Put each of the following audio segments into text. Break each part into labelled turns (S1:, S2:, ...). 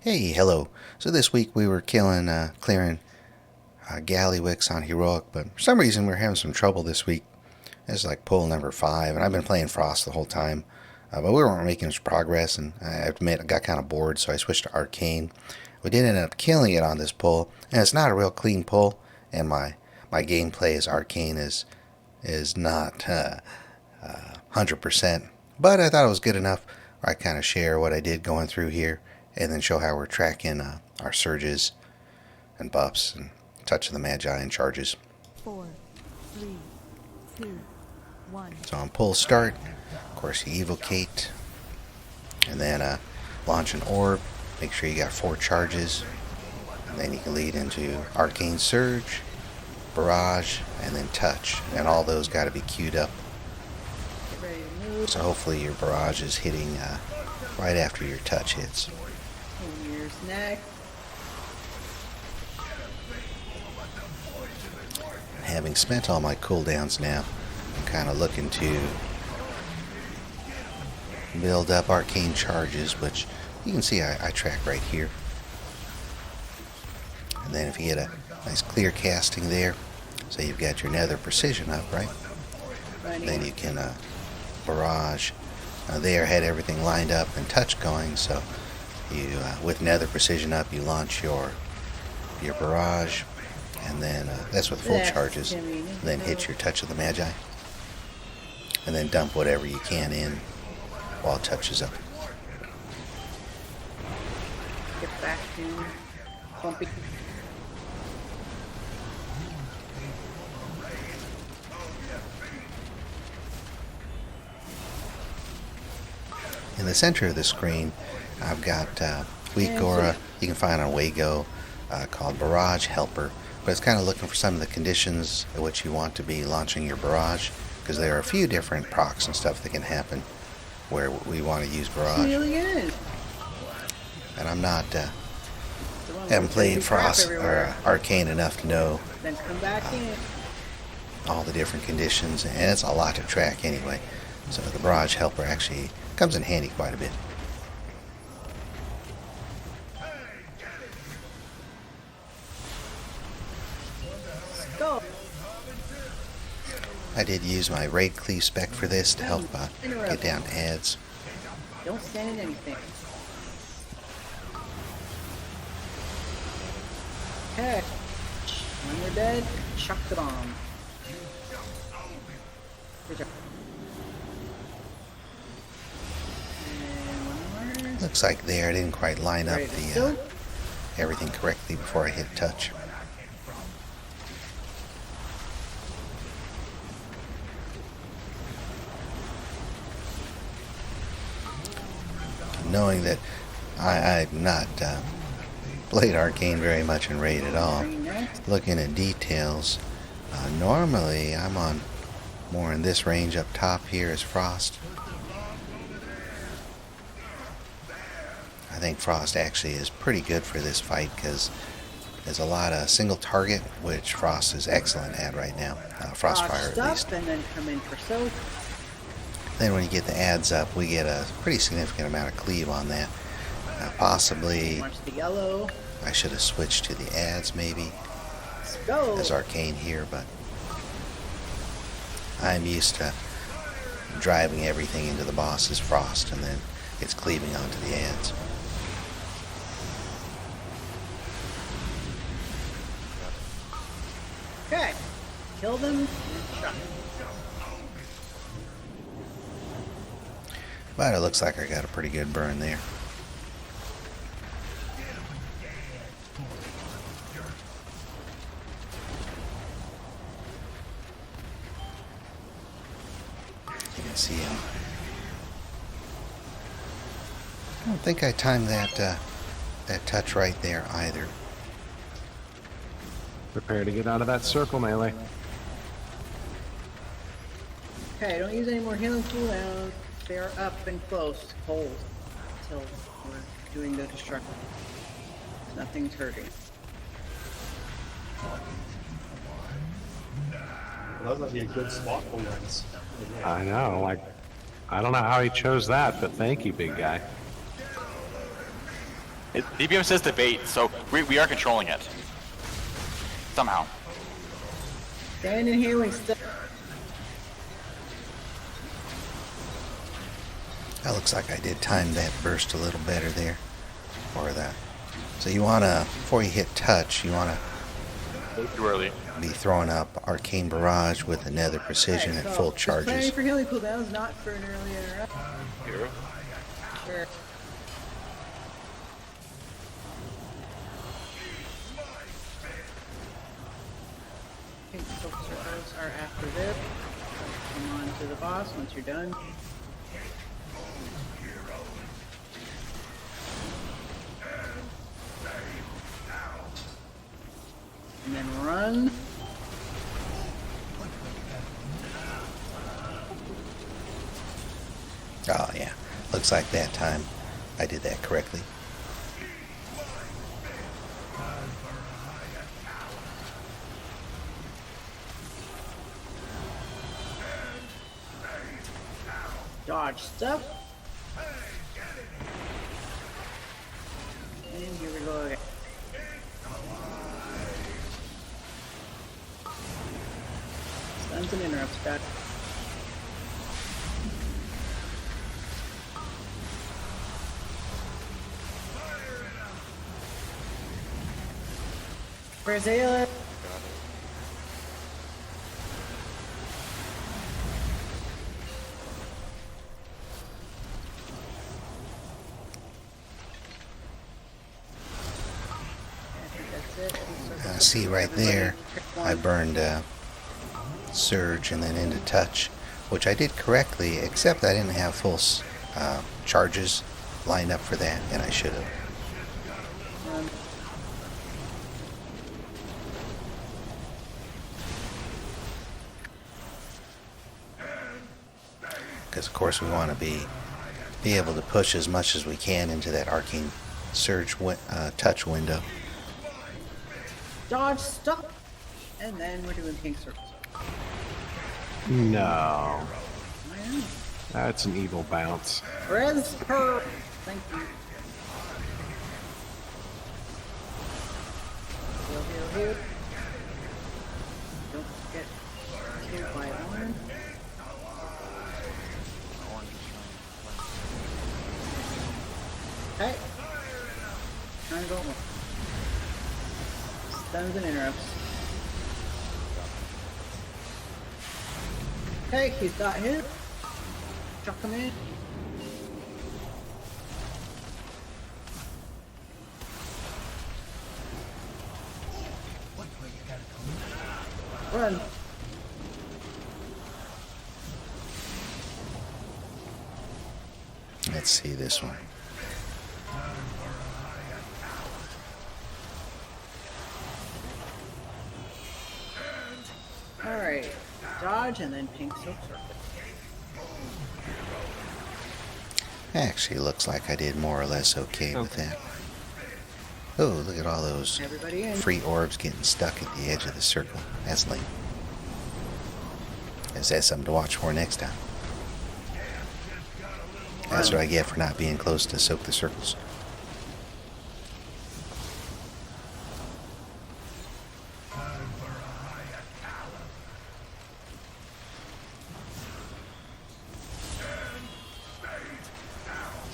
S1: Hey, hello. So this week we were clearing Gallywix on Heroic, but for some reason we were having some trouble this week. It's like pull number 5, and I've been playing Frost the whole time, but we weren't making much progress, and I have to admit I got kind of bored, so I switched to Arcane. We did end up killing it on this pull, and it's not a real clean pull, and my gameplay as Arcane is not 100%, but I thought it was good enough where I kind of share what I did going through here, and then show how we're tracking our surges and buffs and touch of the Magi and charges.
S2: 4, 3, 2, 1.
S1: So on pull start, of course you evocate, and then launch an orb. Make sure you got 4 charges, and then you can lead into Arcane Surge, Barrage, and then Touch, and all those got to be queued up. So hopefully your Barrage is hitting right after your Touch hits.
S3: Here's next.
S1: Having spent all my cooldowns now, I'm kind of looking to build up arcane charges, which you can see I track right here. And then if you get a nice clear casting there, so you've got your nether precision up, right? Then you can barrage. There had everything lined up and touch going, so you with nether precision up, you launch your barrage, and then that's with full charges. Then hit your touch of the Magi, and then dump whatever you can in while touch is up.
S3: Get back to Clumpy.
S1: In the center of the screen, I've got weak aura you can find on Wago called Barrage Helper, but it's kind of looking for some of the conditions at which you want to be launching your barrage, because there are a few different procs and stuff that can happen where we want to use barrage.
S3: Really good.
S1: And I'm not haven't played Frost or Arcane enough to know
S3: Then come back in.
S1: all the different conditions, and it's a lot to track anyway. So the Barrage Helper actually comes in handy quite a bit.
S3: Go.
S1: I did use my raid cleave spec for this to help get down ads.
S3: Don't stand in anything. Okay. When you're dead, chuck the bomb. Good job. And one more.
S1: Looks like there I didn't quite line up
S3: Ready to
S1: the
S3: go?
S1: everything correctly before I hit touch. Knowing that I've not played Arcane very much and raid at all, looking at details, normally I'm on more in this range up top here as Frost. I think Frost actually is pretty good for this fight because there's a lot of single target, which Frost is excellent at right now. Frostfire at least.
S3: And then come in for soak.
S1: Then when you get the ads up, we get a pretty significant amount of cleave on that. Possibly
S3: Watch the yellow.
S1: I should have switched to the ads maybe
S3: Let's go.
S1: as Arcane here, but I'm used to driving everything into the boss as Frost, and then it's cleaving onto the ads.
S3: Okay. Kill them and shot.
S1: But it looks like I got a pretty good burn there. You can see him. I don't think I timed that touch right there either.
S4: Prepare to get out of that circle, melee.
S3: Okay, don't use any more healing cooldowns. They are up and close, hold, until we're doing the destruction. Nothing's hurting.
S5: That might be a good spot for ones.
S4: I know, like, I don't know how he chose that, but thank you, big guy.
S6: DBM says debate, so we are controlling it. Somehow.
S3: Stand in healing stuff.
S1: That looks like I did time that burst a little better there. Or that. So you want to, before you hit touch, you want to
S6: Too early.
S1: be throwing up Arcane Barrage with a Nether Precision at full
S3: Just
S1: charges.
S3: planning for healing cooldowns, not for an early interrupt.
S6: Hero.
S3: Sure. Pink silk circles are after this. Come on to the boss once you're done. And then run.
S1: Oh yeah, looks like that time I did that correctly.
S3: Dodge stuff. And here we go again. Stuns and interrupts, guys. Brazil.
S1: See right there, I burned Surge and then into Touch, which I did correctly, except I didn't have full charges lined up for that, and I should have. Because of course we want to be able to push as much as we can into that Arcane Surge touch window.
S3: Dodge stuff. And then we're doing pink circles.
S4: No.
S3: I know.
S4: That's an evil bounce.
S3: Res her. Thank you. Heal, heal, heal. Don't get killed by iron. Okay. Trying to go more. Stuns and interrupts. Okay, he's got hit. Chuck him in. Run.
S1: Let's see this one.
S3: Alright. Dodge and then pink silk circle.
S1: Actually, looks like I did more or less okay with that. Oh, look at all those
S3: Everybody in.
S1: free orbs getting stuck at the edge of the circle. That's lame. Is that something to watch for next time? That's what I get for not being close to soak the circles.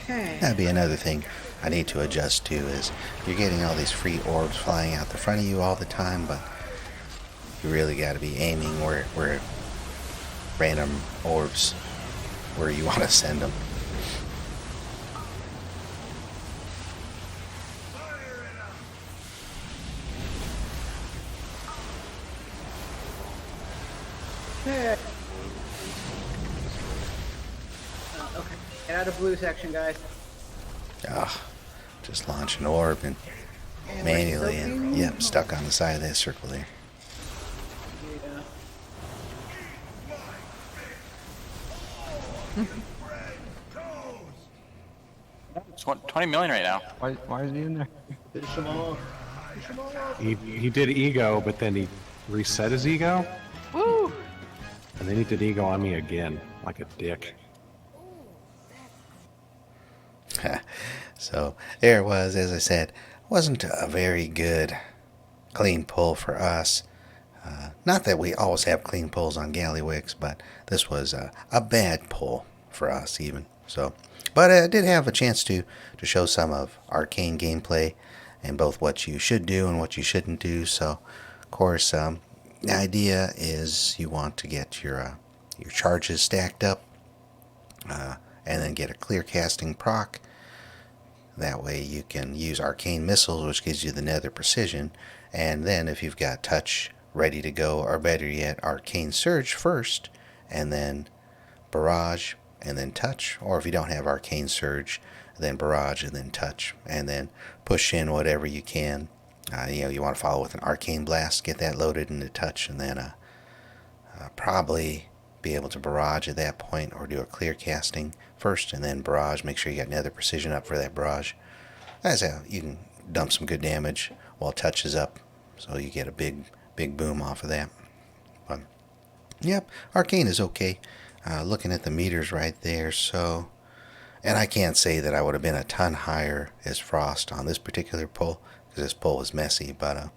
S3: Okay.
S1: That'd be another thing I need to adjust to is you're getting all these free orbs flying out the front of you all the time, but you really got to be aiming where random orbs where you want to send them.
S3: Okay. Okay. Get out of blue section, guys.
S1: Ah, just launch an orb and
S3: And we're
S1: manually, and
S3: soaking.
S1: yep, stuck on the side of that circle there.
S3: Yeah.
S6: It's 20 million right now.
S7: Why is he in there?
S5: Finish him off. Finish him off.
S4: He did ego, but then he reset his ego. Woo! And then he did ego on me again, like a dick.
S1: So there it was. As I said, wasn't a very good clean pull for us. Not that we always have clean pulls on Gallywix, but this was a bad pull for us even. So, but I did have a chance to show some of Arcane gameplay and both what you should do and what you shouldn't do. So, of course, the idea is you want to get your charges stacked up and then get a clear casting proc. That way you can use Arcane Missiles, which gives you the nether precision. And then if you've got touch ready to go, or better yet, Arcane Surge first, and then Barrage, and then touch. Or if you don't have Arcane Surge, then Barrage, and then touch. And then push in whatever you can. You want to follow with an Arcane Blast, get that loaded into touch, and then probably be able to Barrage at that point, or do a clear casting first, and then Barrage. Make sure you got nether precision up for that Barrage. That's how you can dump some good damage while touch is up, so you get a big boom off of that. But yep, Arcane is okay. Looking at the meters right there, so, and I can't say that I would have been a ton higher as Frost on this particular pull, because this pull was messy, but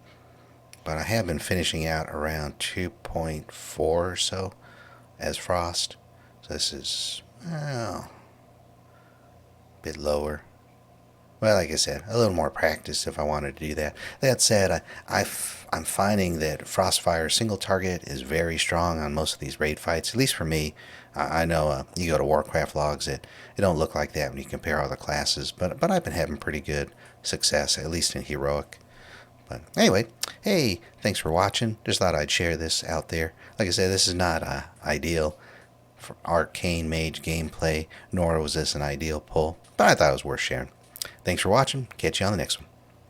S1: I have been finishing out around 2.4 or so as Frost. So this is a bit lower. Well, like I said, a little more practice if I wanted to do that. That said, I'm finding that Frostfire single target is very strong on most of these raid fights, at least for me. I know you go to Warcraft logs, it don't look like that when you compare all the classes, but I've been having pretty good success, at least in Heroic. But anyway, hey, thanks for watching. Just thought I'd share this out there. Like I said, this is not ideal for Arcane Mage gameplay, nor was this an ideal pull, but I thought it was worth sharing. Thanks for watching. Catch you on the next one.